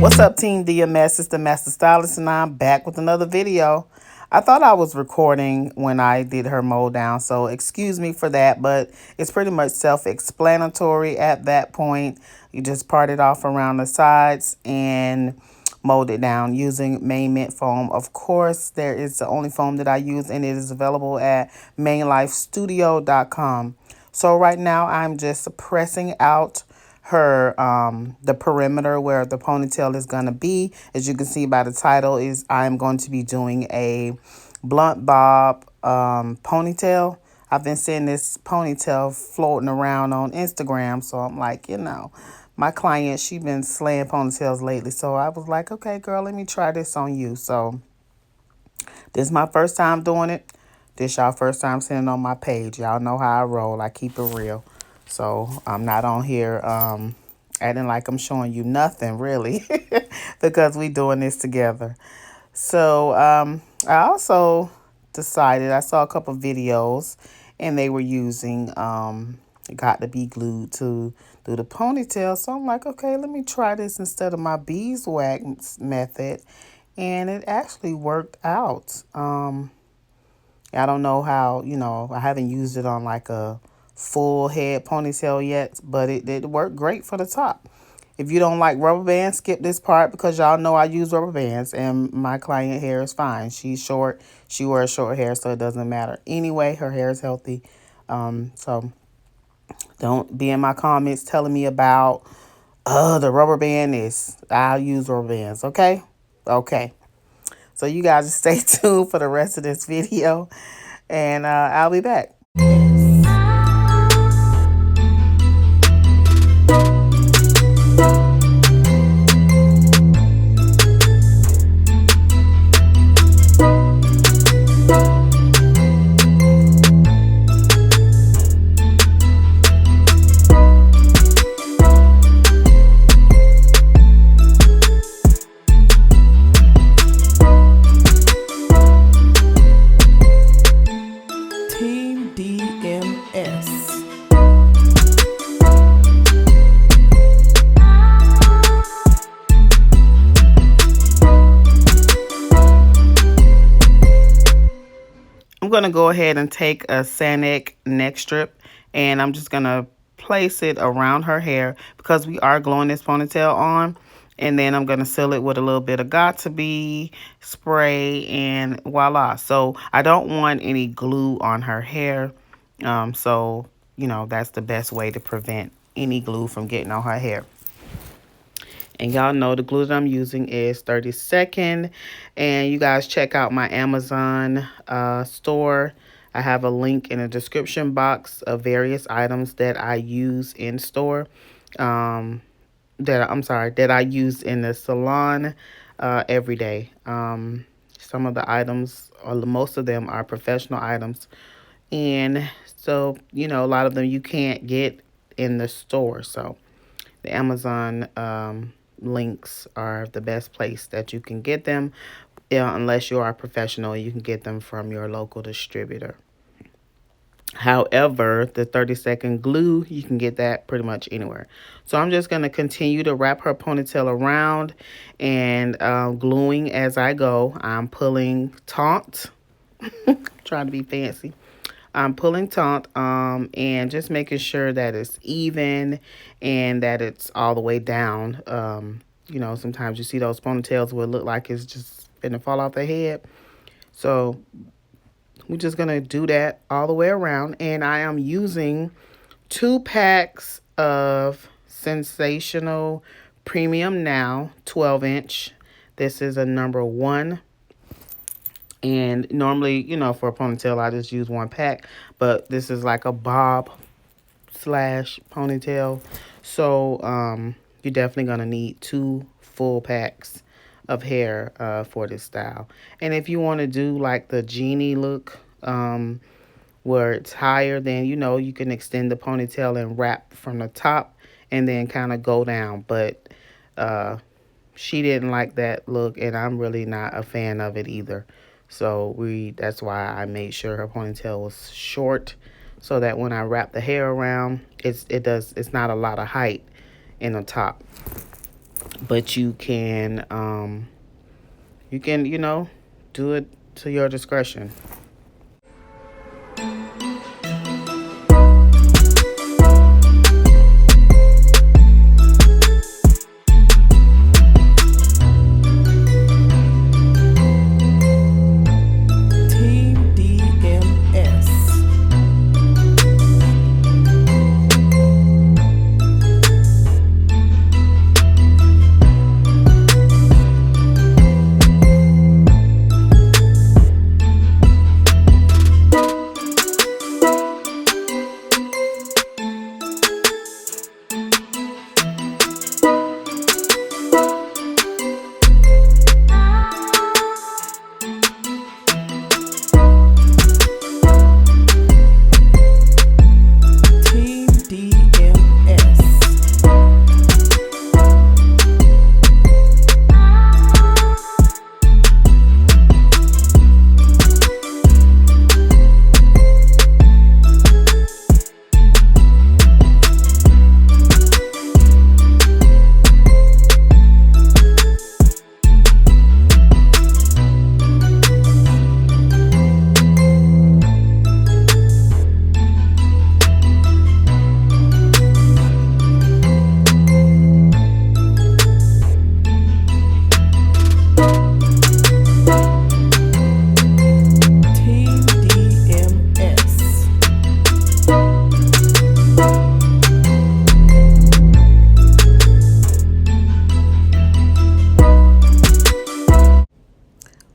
What's up, Team DMS? It's the Master Stylist, and I'm back with another video. I thought I was recording when I did her mold down, so excuse me for that, but it's pretty much self-explanatory at that point. You just part it off around the sides and mold it down using main mint foam. Of course, there is the only foam that I use, and it is available at mainlifestudio.com. So right now, I'm just pressing out her the perimeter where the ponytail is going to be. As you can see by the title, is I'm going to be doing a blunt bob ponytail. I've been seeing this ponytail floating around on Instagram, so I'm like, my client, she been slaying ponytails lately, so I was like, okay, girl, let me try this on you. So this is my first time doing it. This y'all first time seeing it on my page. Y'all know how I roll. I keep it real. So I'm not on here acting like I'm showing you nothing, really, because we doing this together. So I also decided, I saw a couple videos, and they were using got to be glued to do the ponytail. So I'm like, okay, let me try this instead of my beeswax method. And it actually worked out. I don't know how, I haven't used it on like a full head ponytail yet, but it worked great for the top. If you don't like rubber bands, skip this part, because y'all know I use rubber bands and my client hair is fine. She's short. She wears short hair, so it doesn't matter. Anyway, her hair is healthy. So don't be in my comments telling me about, the rubber band is, I'll use rubber bands, okay? Okay. So you guys just stay tuned for the rest of this video, and I'll be back. Team DMS. I'm going to go ahead and take a Sanic neck strip, and I'm just going to place it around her hair because we are gluing this ponytail on. And then I'm going to seal it with a little bit of got-to-be spray, and voila. So I don't want any glue on her hair. So, that's the best way to prevent any glue from getting on her hair. And y'all know the glue that I'm using is 30-second. And you guys check out my Amazon store. I have a link in the description box of various items that I use in store. That I use in the salon every day. Some of the items, or most of them, are professional items. And so, a lot of them you can't get in the store. So the Amazon links are the best place that you can get them. Unless you are a professional, you can get them from your local distributor. However, the 30-second glue, you can get that pretty much anywhere. So I'm just going to continue to wrap her ponytail around and gluing as I go. I'm pulling taut, trying to be fancy. I'm pulling taut and just making sure that it's even and that it's all the way down. Sometimes you see those ponytails will look like it's just gonna fall off their head. So we're just going to do that all the way around. And I am using 2 packs of Sensational Premium Now 12-inch. This is a number 1. And normally, for a ponytail, I just use 1 pack. But this is like a bob / ponytail. So you're definitely going to need 2 full packs of hair for this style. And if you want to do like the genie look, where it's higher, then you can extend the ponytail and wrap from the top and then kind of go down. But she didn't like that look, and I'm really not a fan of it either. So that's why I made sure her ponytail was short, so that when I wrap the hair around, it's not a lot of height in the top. but you can, do it to your discretion. Team DMS. Team DMS. Team DMS.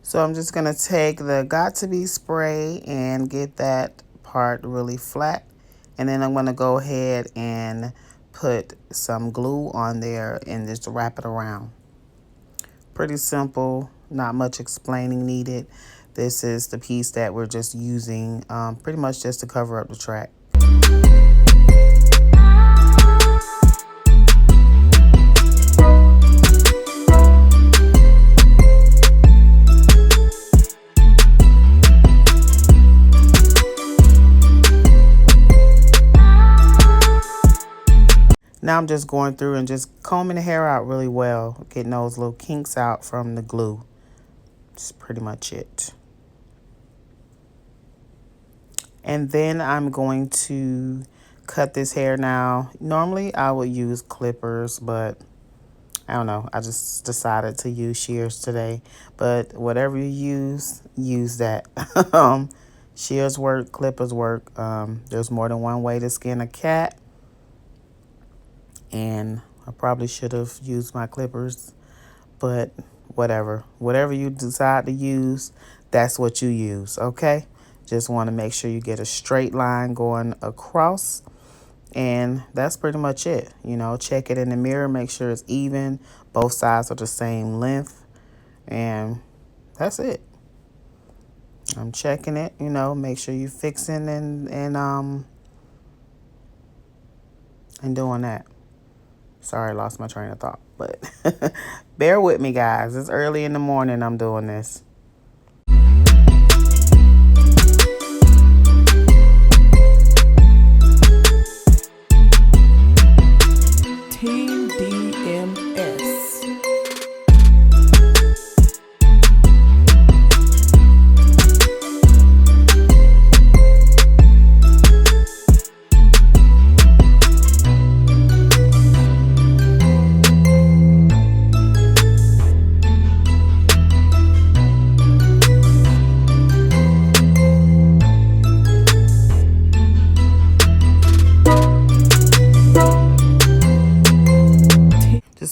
So I'm just going to take the Got To Be spray and get that part really flat. And then I'm going to go ahead and put some glue on there and just wrap it around. Pretty simple, not much explaining needed. This is the piece that we're just using pretty much just to cover up the track. Now I'm just going through and just combing the hair out really well, getting those little kinks out from the glue. That's pretty much it. And then I'm going to cut this hair now. Normally I would use clippers, but I don't know. I just decided to use shears today. But whatever you use that. Shears work, clippers work. There's more than one way to skin a cat. And I probably should have used my clippers, but whatever. Whatever you decide to use, that's what you use, okay? Just want to make sure you get a straight line going across, and that's pretty much it. You know, check it in the mirror, make sure it's even. Both sides are the same length, and that's it. I'm checking it, make sure you're fixing and doing that. Sorry, I lost my train of thought, but bear with me, guys. It's early in the morning I'm doing this. Team DMS.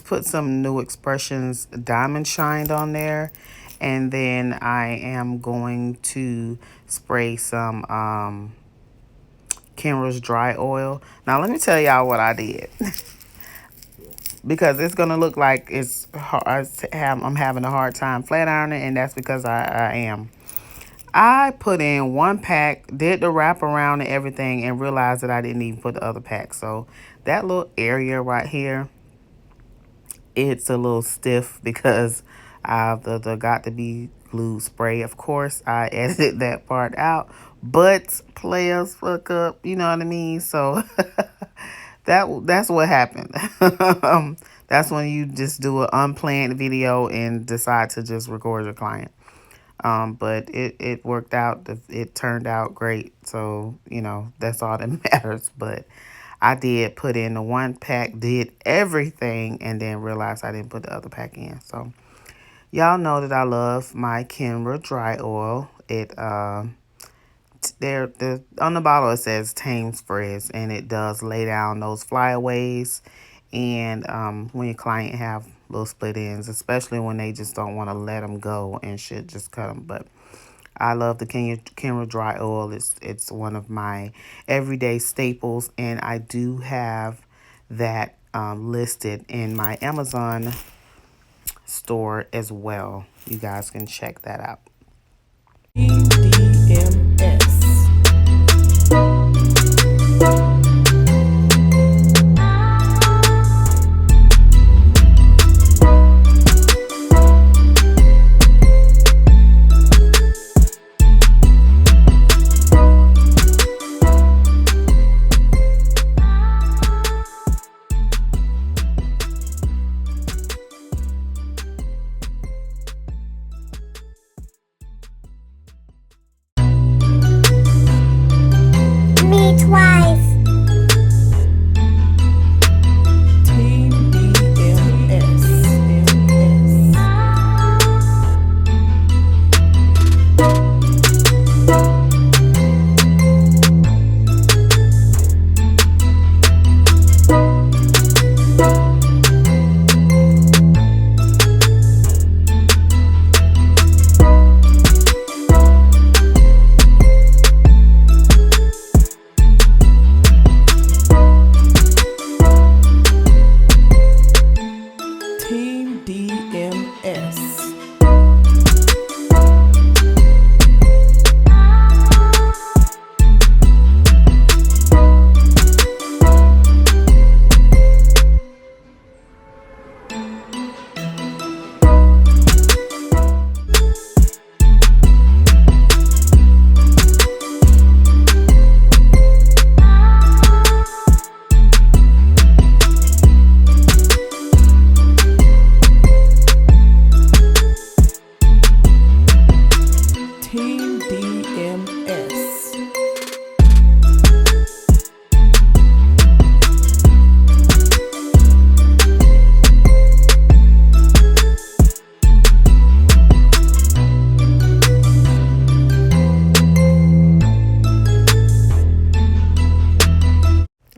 Put some New Expressions Diamond Shine on there, and then I am going to spray some Kenra's dry oil. Now let me tell y'all what I did because it's gonna look like it's I'm having a hard time flat ironing, and that's because I am. I put in one pack, did the wrap around and everything, and realized that I didn't even put the other pack. So that little area right here, it's a little stiff because of the Got To Be glue spray. Of course, I edited that part out, but players fuck up, you know what I mean? So That's what happened. That's when you just do an unplanned video and decide to just record your client. But it worked out. It turned out great. So, that's all that matters. But I did put in the one pack, did everything, and then realized I didn't put the other pack in. So, y'all know that I love my Kenra dry oil. On the bottle it says tame spreads, and it does lay down those flyaways. And when your client have little split ends, especially when they just don't want to let them go and shit, just cut them. But I love the Kenra dry oil. It's one of my everyday staples, and I do have that listed in my Amazon store as well. You guys can check that out. DMS.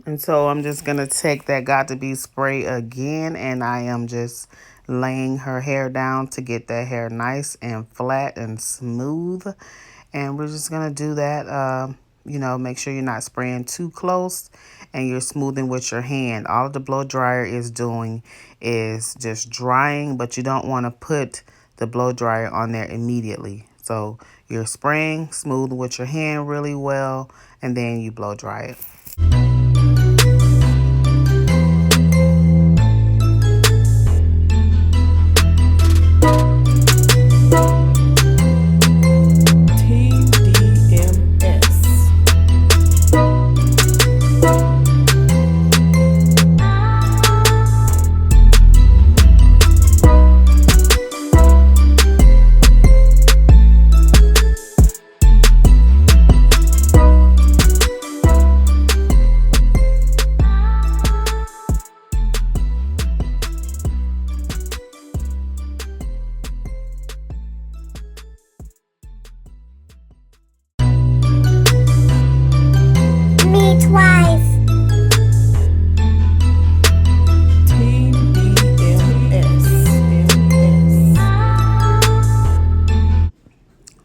And so I'm just going to take that Got To Be spray again, and I am just laying her hair down to get that hair nice and flat and smooth. And we're just going to do that, make sure you're not spraying too close and you're smoothing with your hand. All the blow dryer is doing is just drying, but you don't want to put the blow dryer on there immediately. So you're spraying, smooth with your hand really well, and then you blow dry it.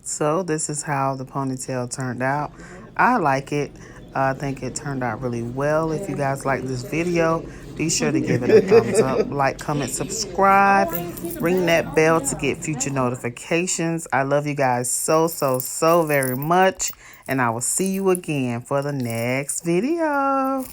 So this is how the ponytail turned out. I like it. I think it turned out really well. If you guys like this video, be sure to give it a thumbs up, like, comment, subscribe, ring that bell to get future notifications. I love you guys so, so, so very much. And I will see you again for the next video.